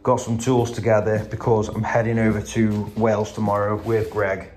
Got some tools together because I'm heading over to Wales tomorrow with Greg.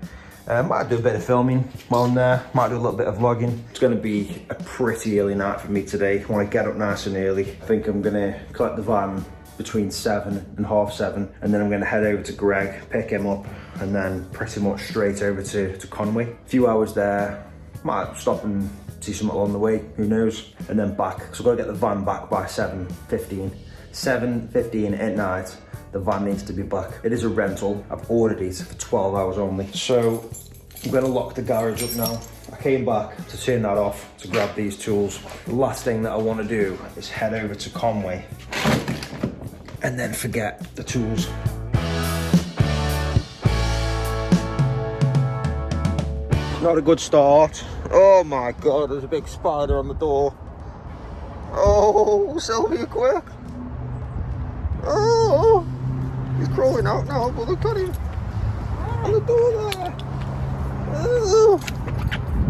Might do a bit of filming while I'm there, might do a little bit of vlogging. It's gonna be a pretty early night for me today. I wanna get up nice and early. I think I'm gonna collect the van between 7 and half 7, and then I'm gonna head over to Greg, pick him up, and then pretty much straight over to Conway. A few hours there, might stop and see something along the way, who knows, and then back. So I've gotta get the van back by 7:15. 7:15 at night, the van needs to be back. It is a rental. I've ordered it for 12 hours only. So I'm gonna lock the garage up now. I came back to turn that off to grab these tools. The last thing that I wanna do is head over to Conway and then forget the tools. Not a good start. Oh my God, there's a big spider on the door. Oh, Sylvia, quick. Oh, he's crawling out now, but look at him on the door there.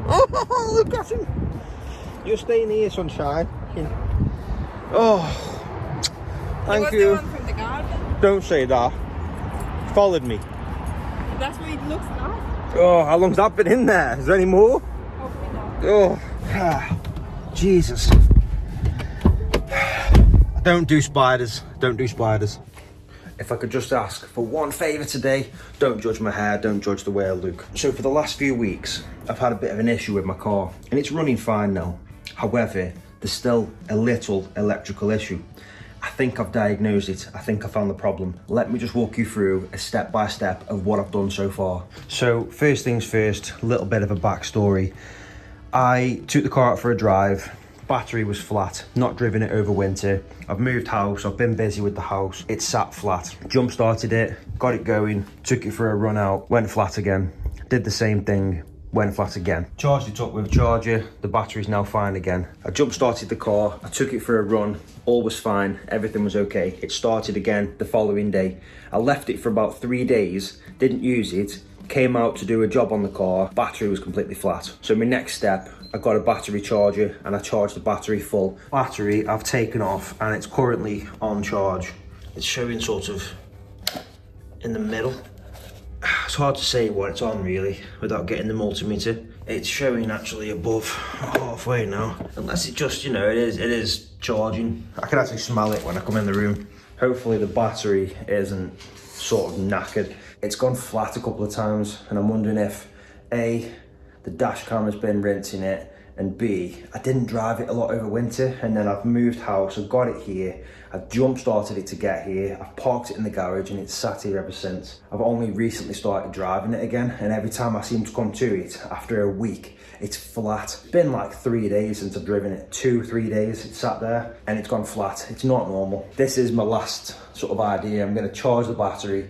Oh, look at him. You're staying here, sunshine. Oh, thank you. Was the one from the garden? Don't say that. Followed me. That's what it looks like. Oh, how long's that been in there? Is there any more? Hopefully not. Oh, Jesus. Don't do spiders. Don't do spiders. If I could just ask for one favour today, don't judge my hair, don't judge the way I look. So for the last few weeks, I've had a bit of an issue with my car, and it's running fine now. However, there's still a little electrical issue. I think I've diagnosed it. I think I found the problem. Let me just walk you through a step-by-step of what I've done so far. So first things first, a little bit of a backstory. I took the car out for a drive. Battery was flat, not driven it over winter. I've moved house, I've been busy with the house. It sat flat. Jump started it, got it going, took it for a run out, went flat again. Did the same thing, went flat again. Charged it up with a charger, the battery's now fine again. I jump started the car, I took it for a run, all was fine, everything was okay. It started again the following day. I left it for about 3 days, didn't use it, came out to do a job on the car, battery was completely flat. So my next step, I got a battery charger and I charged the battery full. Battery I've taken off and it's currently on charge. It's showing sort of in the middle. It's hard to say what it's on really without getting the multimeter. It's showing actually above halfway now. Unless it just, you know, it is charging. I can actually smell it when I come in the room. Hopefully the battery isn't sort of knackered. It's gone flat a couple of times and I'm wondering if A, the dash cam has been rinsing it, and B, I didn't drive it a lot over winter, and then I've moved house, I've got it here, I've jump started it to get here, I've parked it in the garage and it's sat here ever since. I've only recently started driving it again, and every time I seem to come to it, after a week, it's flat. It's been like 3 days since I've driven it, 2-3 days, it's sat there, and it's gone flat. It's not normal. This is my last sort of idea. I'm gonna charge the battery.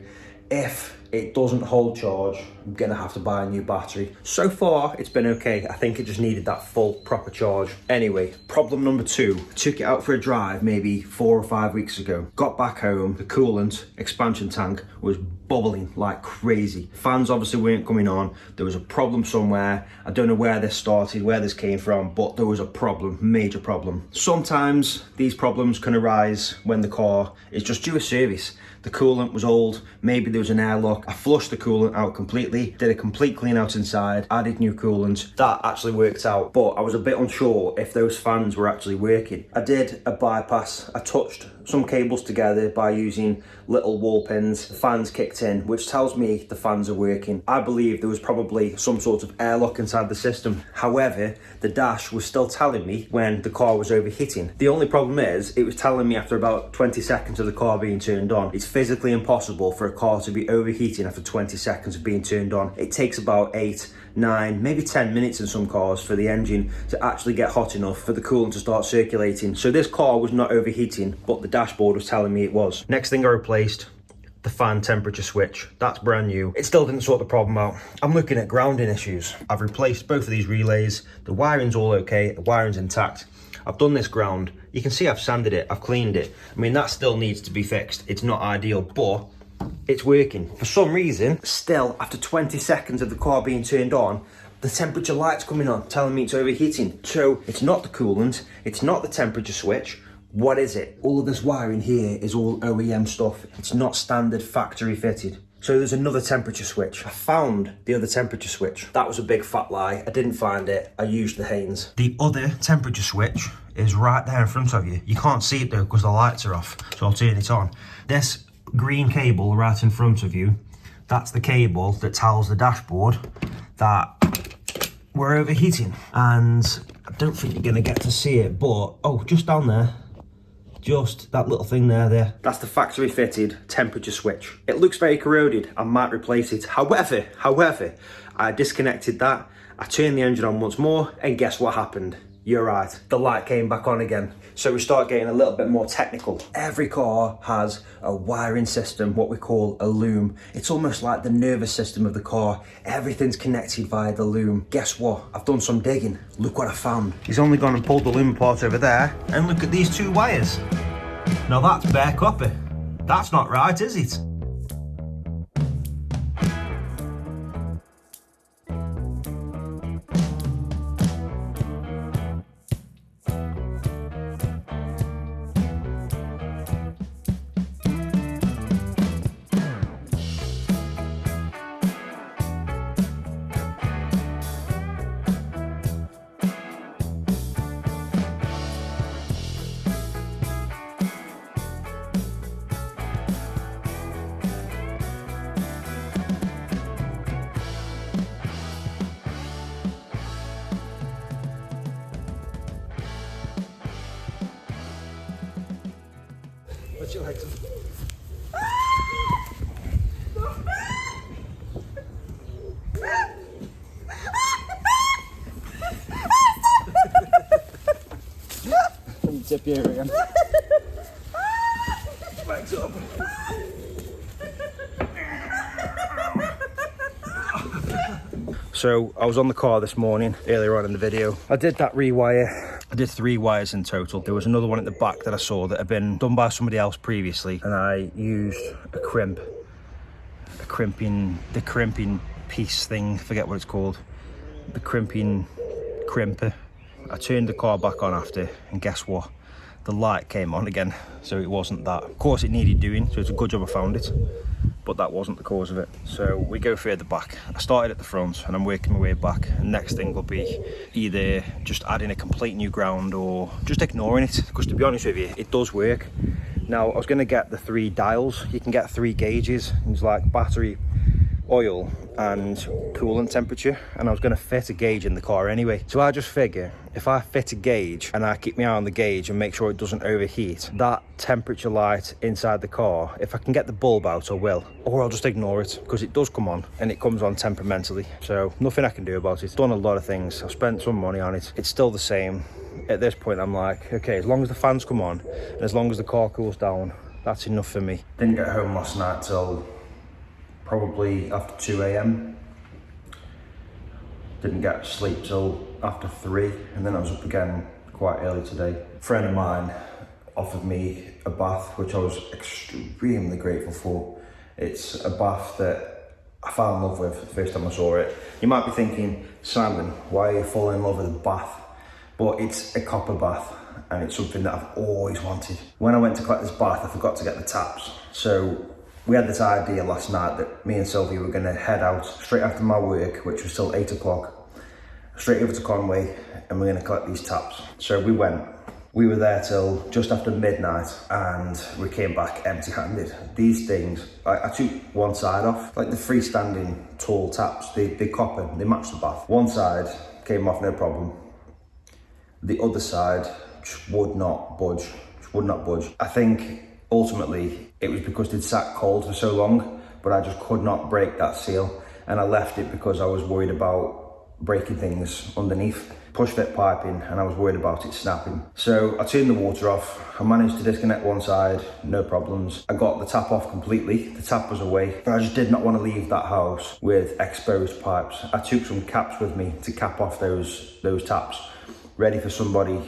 If it doesn't hold charge, I'm gonna have to buy a new battery. So far, it's been okay. I think it just needed that full proper charge. Anyway, problem number 2. Took it out for a drive maybe 4 or 5 weeks ago. Got back home, the coolant expansion tank was bubbling like crazy. Fans obviously weren't coming on. There was a problem somewhere. I don't know where this started, where this came from, but there was a problem, major problem. Sometimes these problems can arise when the car is just due a service. The coolant was old, maybe there was an airlock. I flushed the coolant out completely, did a complete clean out inside, added new coolant. That actually worked out, but I was a bit unsure if those fans were actually working. I did a bypass. I touched some cables together by using little wall pins. The fans kicked in, which tells me the fans are working. I believe there was probably some sort of airlock inside the system. However, the dash was still telling me when the car was overheating. The only problem is, it was telling me after about 20 seconds of the car being turned on. It's physically impossible for a car to be overheating after 20 seconds of being turned on. It takes about 8, 9, maybe 10 minutes in some cars for the engine to actually get hot enough for the coolant to start circulating. So this car was not overheating, but the dashboard was telling me it was. Next thing I replaced, the fan temperature switch. That's brand new. It still didn't sort the problem out. I'm looking at grounding issues. I've replaced both of these relays. The wiring's all okay, the wiring's intact. I've done this ground. You can see I've sanded it, I've cleaned it. I mean, that still needs to be fixed. It's not ideal, but it's working. For some reason, still, after 20 seconds of the car being turned on, the temperature light's coming on, telling me it's overheating. So it's not the coolant, it's not the temperature switch. What is it? All of this wiring here is all OEM stuff. It's not standard factory fitted. So there's another temperature switch. I found the other temperature switch. That was a big fat lie. I didn't find it. I used the Haynes. The other temperature switch is right there in front of you. You can't see it though because the lights are off. So I'll turn it on. This green cable right in front of you, that's the cable that tells the dashboard that we're overheating. And I don't think you're gonna get to see it, but oh, just down there, just that little thing there. That's the factory fitted temperature switch. It looks very corroded. I might replace it. However, I disconnected that. I turned the engine on once more and guess what happened? You're right, the light came back on again. So we start getting a little bit more technical. Every car has a wiring system, what we call a loom. It's almost like the nervous system of the car. Everything's connected via the loom. Guess what? I've done some digging. Look what I found. He's only gone and pulled the loom apart over there. And look at these two wires. Now that's bare copper. That's not right, is it? Put your legs up. Tip you again. Legs up. So I was on the car this morning, earlier on in the video. I did that rewire. I did 3 wires in total. There was another one at the back that I saw that had been done by somebody else previously, and I used the crimping piece thing, forget what it's called. The crimper. I turned the car back on after, and guess what? The light came on again, so it wasn't that. Of course it needed doing, so it's a good job I found it, but that wasn't the cause of it. So we go further back. I started at the front and I'm working my way back. And next thing will be either just adding a complete new ground or just ignoring it, because to be honest with you, it does work. Now I was going to get the 3 dials. You can get 3 gauges. It's like battery, oil and coolant temperature, and I was going to fit a gauge in the car anyway. So I just figure if I fit a gauge and I keep my eye on the gauge and make sure it doesn't overheat, that temperature light inside the car, if I can get the bulb out, I will, or I'll just ignore it, because it does come on, and it comes on temperamentally. So nothing I can do about it. Done a lot of things. I've spent some money on it. It's still the same. At this point I'm like, okay, as long as the fans come on and as long as the car cools down, that's enough for me. Didn't get home last night till probably after 2 a.m. Didn't get sleep till after 3, and then I was up again quite early today. A friend of mine offered me a bath, which I was extremely grateful for. It's a bath that I fell in love with the first time I saw it. You might be thinking, Simon, why are you falling in love with a bath? But it's a copper bath, and it's something that I've always wanted. When I went to collect this bath, I forgot to get the taps. So we had this idea last night that me and Sylvie were going to head out straight after my work, which was still 8 o'clock, straight over to Conway, and we're going to collect these taps. So we went. We were there till just after midnight, and we came back empty-handed. These things, I took one side off, like the freestanding tall taps, they copper, they match the bath. One side came off no problem. The other side just would not budge, I think ultimately it was because they'd sat cold for so long, but I just could not break that seal, and I left it because I was worried about breaking things underneath. Push fit piping, and I was worried about it snapping. So I turned the water off. I managed to disconnect one side, no problems. I got the tap off completely. The tap was away, but I just did not want to leave that house with exposed pipes. I took some caps with me to cap off those taps, ready for somebody,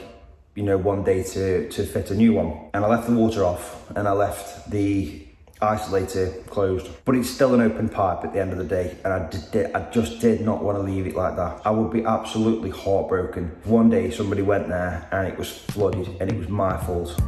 you know, one day to fit a new one. And I left the water off, and I left the isolator closed, but it's still an open pipe at the end of the day, and I just did not want to leave it like that. I would be absolutely heartbroken if one day somebody went there and it was flooded and it was my fault.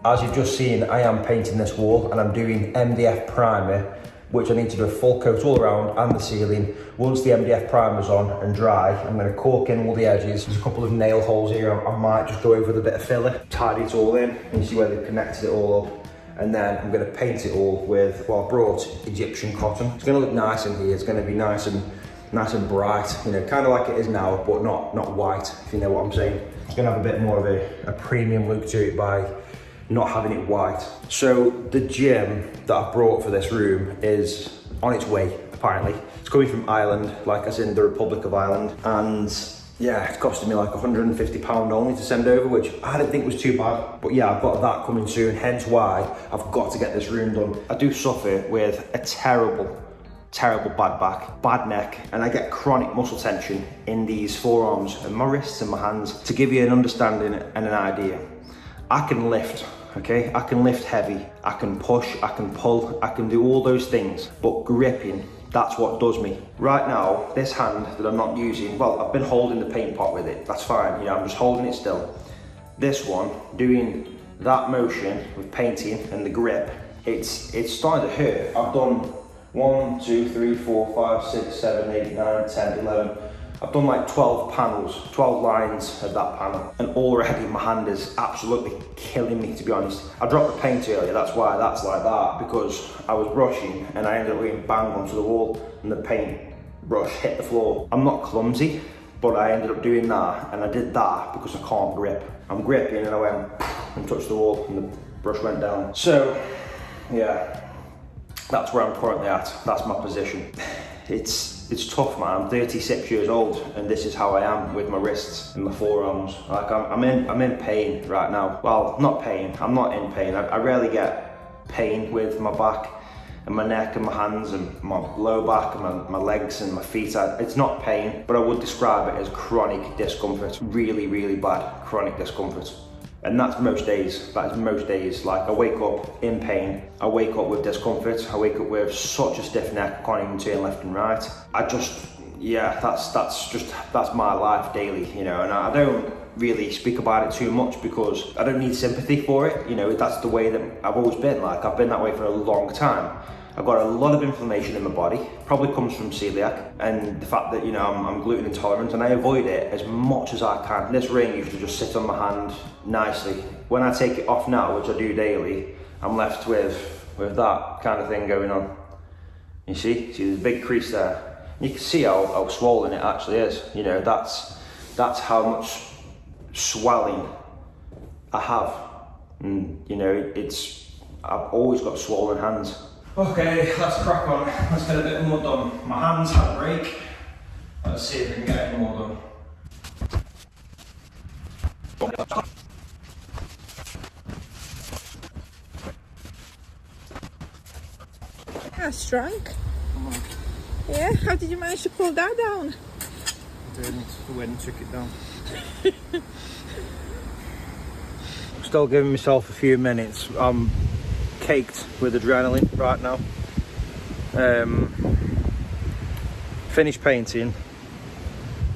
As you've just seen, I am painting this wall and I'm doing MDF primer, which I need to do a full coat all around and the ceiling. Once the MDF primer's on and dry, I'm going to caulk in all the edges. There's a couple of nail holes here. I might just go over with a bit of filler, tidy it all in, and you see where they've connected it all up. And then I'm going to paint it all with, well, I brought Egyptian cotton. It's going to look nice in here. It's going to be nice and bright, you know, kind of like it is now, but not white, if you know what I'm saying. It's going to have a bit more of a premium look to it by not having it white. So the gym that I brought for this room is on its way, apparently. It's coming from Ireland, like as in the Republic of Ireland. And yeah, it's costing me like £150 only to send over, which I didn't think was too bad. But yeah, I've got that coming soon, hence why I've got to get this room done. I do suffer with a terrible bad back, bad neck, and I get chronic muscle tension in these forearms and my wrists and my hands. To give you an understanding and an idea, I can lift, okay? I can lift heavy, I can push, I can pull, I can do all those things, but gripping, that's what does me. Right now, this hand that I'm not using, well, I've been holding the paint pot with it, that's fine, you know, I'm just holding it still. This one, doing that motion with painting and the grip, it's starting to hurt. I've done 1, 2, 3, 4, 5, 6, 7, 8, 9, 10, 11. I've done like 12 panels, 12 lines of that panel, and already my hand is absolutely killing me, to be honest. I dropped the paint earlier, that's why that's like that, because I was brushing and I ended up getting banged onto the wall and the paint brush hit the floor. I'm not clumsy, but I ended up doing that, and I did that because I can't grip. I'm gripping and I went and touched the wall and the brush went down. So, yeah, that's where I'm currently at, that's my position. It's tough, man. I'm 36 years old and this is how I am with my wrists and my forearms. Like I'm in pain right now. Well, not pain, I'm not in pain. I rarely get pain with my back and my neck and my hands and my low back and my legs and my feet. It's not pain, but I would describe it as chronic discomfort. Really, really bad chronic discomfort. And that's most days, that is most days. Like I wake up in pain, I wake up with discomfort, I wake up with such a stiff neck, I can't even turn left and right. Yeah, that's my life daily, you know, and I don't really speak about it too much because I don't need sympathy for it, you know, that's the way that I've always been. Like I've been that way for a long time. I've got a lot of inflammation in my body, probably comes from celiac and the fact that, you know, I'm gluten intolerant, and I avoid it as much as I can. This ring used to just sit on my hand nicely. When I take it off now, which I do daily, I'm left with that kind of thing going on. You see there's a big crease there. You can see how swollen it actually is. You know, that's how much swelling I have. And you know, I've always got swollen hands. Okay, let's crack on. Let's get a bit more done. My hands had a break. Let's see if we can get any more done. That's strong. Yeah, how did you manage to pull that down? I didn't. The wind took it down. I'm still giving myself a few minutes. I'm caked with adrenaline right now. Finished painting.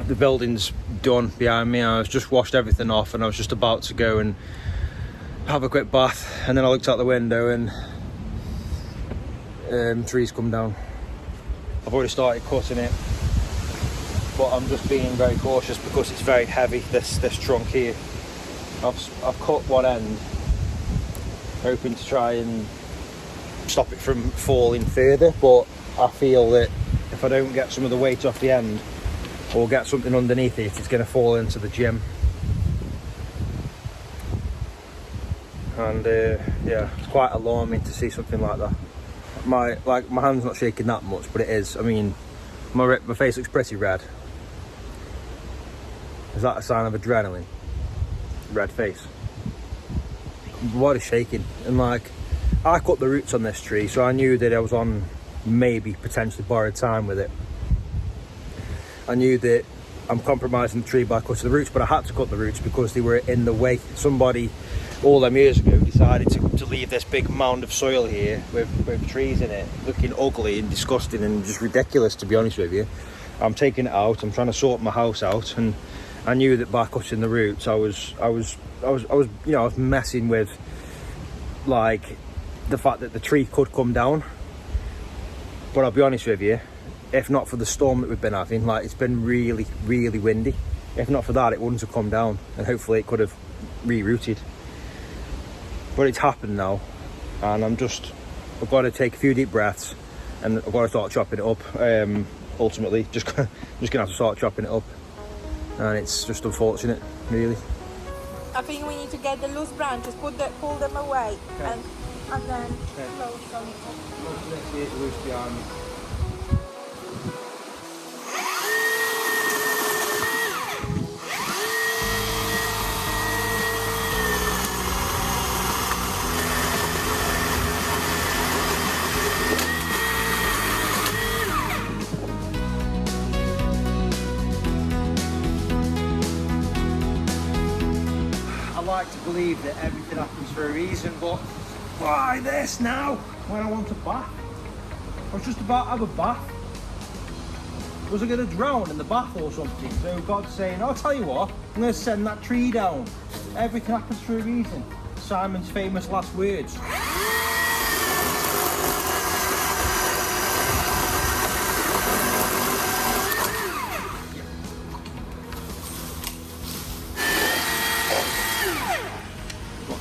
The building's done behind me. I was just washed everything off and I was just about to go and have a quick bath, and then I looked out the window and trees come down. I've already started cutting it, but I'm just being very cautious because it's very heavy, this trunk here. I've cut one end, hoping to try and stop it from falling further, but I feel that if I don't get some of the weight off the end or get something underneath it, it's going to fall into the gym. And yeah, it's quite alarming to see something like that. My hand's not shaking that much, but it is. I mean, my face looks pretty red. Is that a sign of adrenaline? Red face. My body's shaking, and like, I cut the roots on this tree, so I knew that I was on maybe potentially borrowed time with it. I knew that I'm compromising the tree by cutting the roots, but I had to cut the roots because they were in the way. Somebody all them years ago decided to leave this big mound of soil here with trees in it, looking ugly and disgusting and just ridiculous, to be honest with you. I'm taking it out. I'm trying to sort my house out, and I knew that by cutting the roots, I was messing with, like, the fact that the tree could come down. But I'll be honest with you, if not for the storm that we've been having, like, it's been really, really windy. If not for that, it wouldn't have come down, and hopefully it could have rerouted. But it's happened now, and I've got to take a few deep breaths, and I've got to start chopping it up. Ultimately, just gonna have to start chopping it up, and it's just unfortunate, really. I think we need to get the loose branches, pull them away, okay. and then close them. Most of this here is loose behind me. I like to believe that everything happens for a reason, but why this now when I want a bath? I was just about to have a bath. Was I going to drown in the bath or something? So God's saying, I'll tell you what, I'm going to send that tree down. Everything happens for a reason. Simon's famous last words.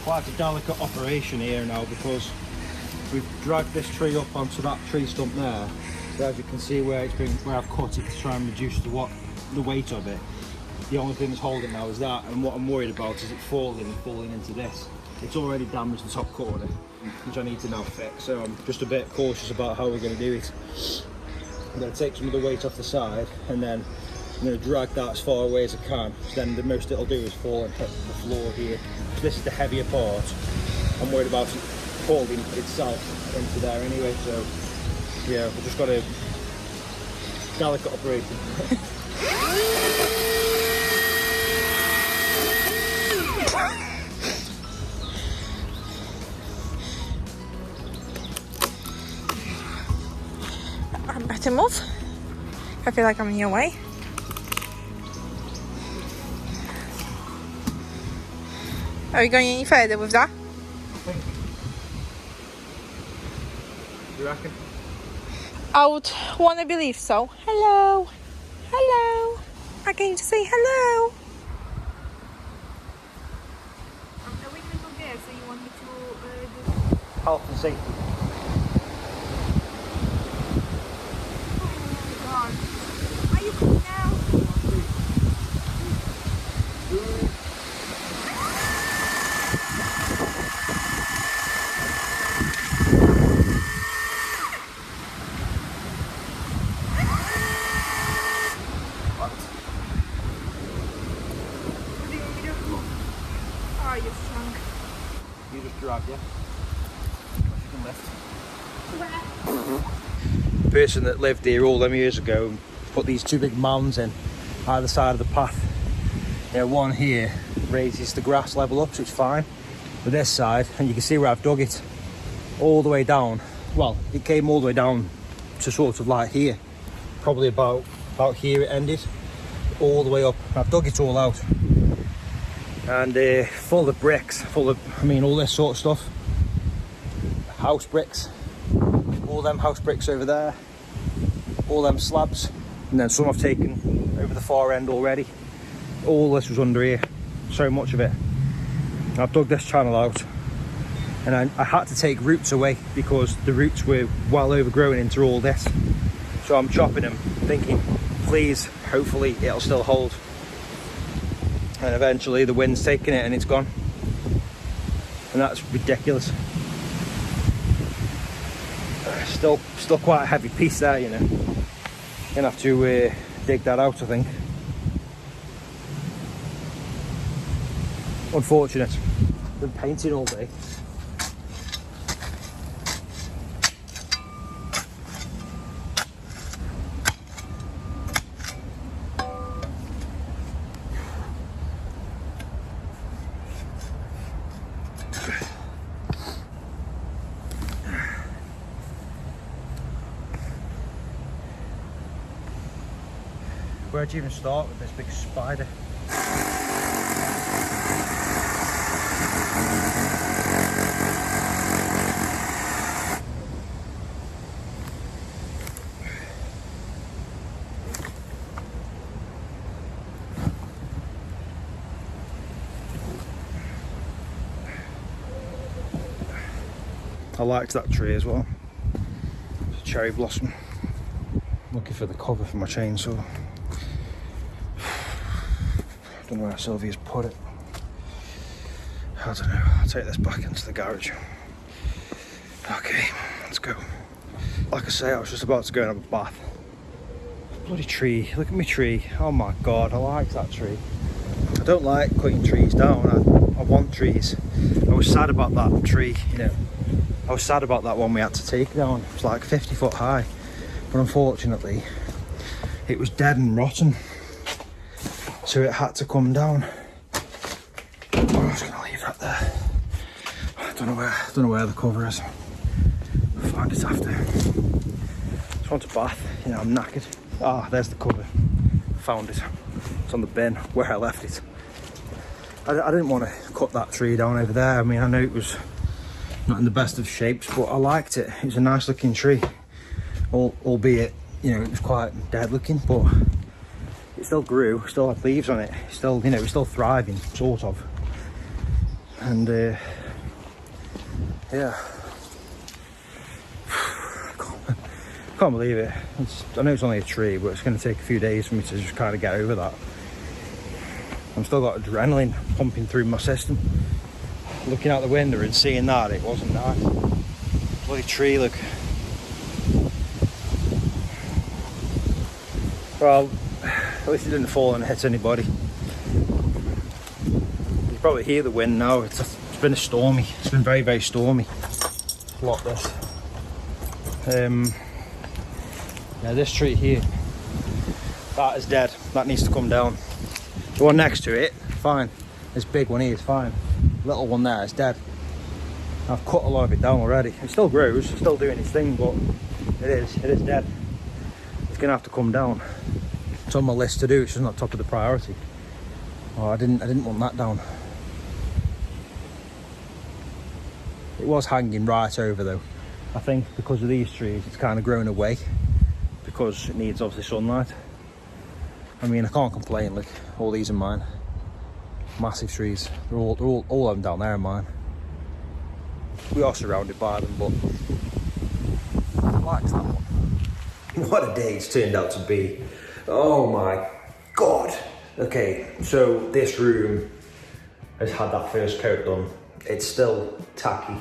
Quite a delicate operation here now, because we've dragged this tree up onto that tree stump there. So as you can see where I've cut it to try and reduce the weight of it. The only thing that's holding it now is that, and what I'm worried about is it falling into this. It's already damaged the top corner, which I need to now fix. So I'm just a bit cautious about how we're going to do it. I'm going to take some of the weight off the side, and then I'm going to drag that as far away as I can. So then the most it'll do is fall and hit the floor here. This is the heavier part. I'm worried about it falling itself into there anyway, so yeah, we've just got a delicate operation. I better move. I feel like I'm in your way. Are you going any further with that? You reckon? I would want to believe so. Hello. Hello. I'm going to say hello. I'm a little there, so you want me to do... Health and safety. Oh my God. Are you coming now? Oh, you're strong. You just drag, yeah? The person that lived here all them years ago put these two big mounds in either side of the path. Yeah, one here raises the grass level up, so it's fine. But this side, and you can see where I've dug it all the way down. Well, it came all the way down to sort of like here, probably about here it ended, all the way up. I've dug it all out, and full of bricks, all this sort of stuff. House bricks, all them house bricks over there, all them slabs, and then some I've taken over the far end already. All this was under here, so much of it. I've dug this channel out, and I had to take roots away because the roots were well overgrown into all this. So I'm chopping them, thinking, please, hopefully it'll still hold. And eventually the wind's taking it and it's gone. And that's ridiculous. Still quite a heavy piece there, you know. Gonna have to dig that out, I think. Unfortunate. Been painting all day. where do you even start with this big spider? I liked that tree as well. It's a cherry blossom. Looking for the cover for my chainsaw. I don't know where Sylvia's put it. I don't know. I'll take this back into the garage. Okay, let's go. Like I say, I was just about to go and have a bath. Bloody tree. Look at my tree. Oh my god, I like that tree. I don't like cutting trees down. I want trees. I was sad about that tree, you know. I was sad about that one we had to take down. It was like 50 foot high. But unfortunately, it was dead and rotten. So it had to come down. I'm just gonna leave that there. I don't know where the cover is. I'll find it after. Just want a bath. You know, I'm knackered. Ah, there's the cover. Found it. It's on the bin where I left it. I didn't want to cut that tree down over there. I mean, I know it was not in the best of shapes, but I liked it. It was a nice looking tree, albeit, you know, it was quite dead looking, but it still grew, still had leaves on it, still, you know, it was still thriving, sort of. And yeah, can't believe it. I know it's only a tree, but it's going to take a few days for me to just kind of get over that. I've still got adrenaline pumping through my system. Looking out the window and seeing that, it wasn't nice. Bloody tree, look. Well, at least it didn't fall and hit anybody. You probably hear the wind now. It's been stormy. It's been very, very stormy. Lock this. Yeah, this tree here, that is dead. That needs to come down. The one next to it, fine. This big one here is fine. Little one there is dead. I've cut a lot of it down already. It still grows, it's still doing its thing, but it is dead. It's gonna have to come down. It's on my list to do. It's just not top of the priority. Oh, I didn't want that down. It was hanging right over though. I think because of these trees, it's kind of grown away because it needs obviously sunlight. I mean, I can't complain. Look, all these are mine. Massive trees. They're all of them down there are mine. We are surrounded by them, but I like that one. What a day it's turned out to be. Oh my god. Okay, so this room has had that first coat done. It's still tacky.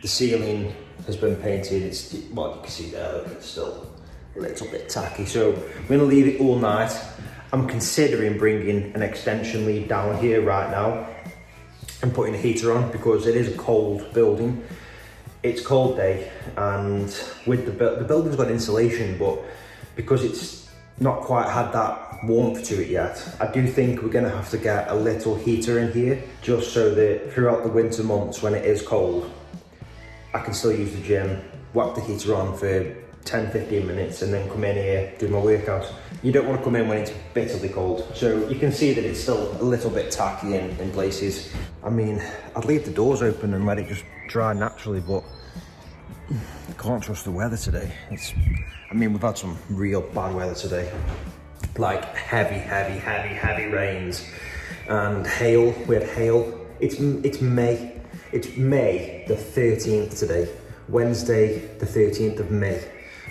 The ceiling has been painted. It's, well, you can see there, look, it's still a little bit tacky. So I'm gonna leave it all night. I'm considering bringing an extension lead down here right now and putting a heater on because it is a cold building. It's cold day, and with the building's got insulation, but because it's not quite had that warmth to it yet, I do think we're gonna have to get a little heater in here just so that throughout the winter months when it is cold, I can still use the gym, whack the heater on for 10-15 minutes and then come in here, do my workout. You don't want to come in when it's bitterly cold. So you can see that it's still a little bit tacky in places. I mean, I'd leave the doors open and let it just dry naturally, but I can't trust the weather today. I mean, we've had some real bad weather today. Like heavy rains and hail. We had hail. It's May. It's May the 13th today. Wednesday the 13th of May.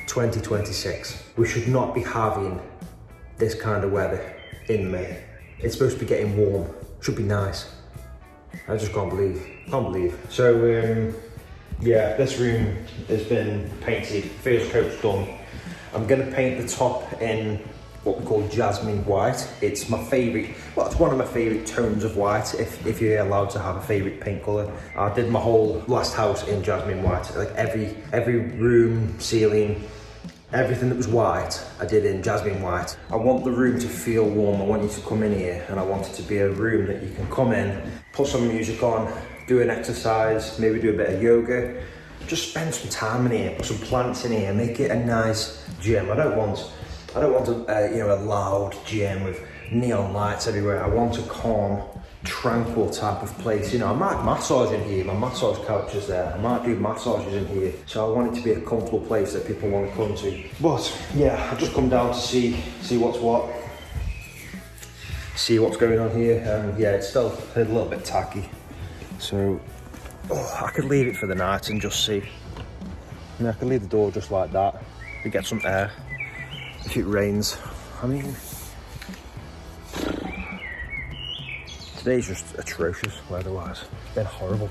2026. We should not be having this kind of weather in May. It's supposed to be getting warm. Should be nice. I just can't believe. So yeah, this room has been painted. First coat's done. I'm gonna paint the top in what we call jasmine white. It's my favorite, well, it's one of my favorite tones of white, if you're allowed to have a favorite paint color. I did my whole last house in jasmine white. Like every room, ceiling, everything that was white, I did in jasmine white. I want the room to feel warm. I want you to come in here and I want it to be a room that you can come in, put some music on, do an exercise, maybe do a bit of yoga. Just spend some time in here, put some plants in here, make it a nice gym. I don't want I don't want a loud gym with neon lights everywhere. I want a calm, tranquil type of place. I might massage in here. My massage couch is there. I might do massages in here. So I want it to be a comfortable place that people want to come to. But yeah, I've just come down to see what's what. See what's going on here. Yeah, it's still a little bit tacky. So I could leave it for the night and just see. I could leave the door just like that to get some air if it rains. I mean, today's just atrocious weather-wise. It's been horrible.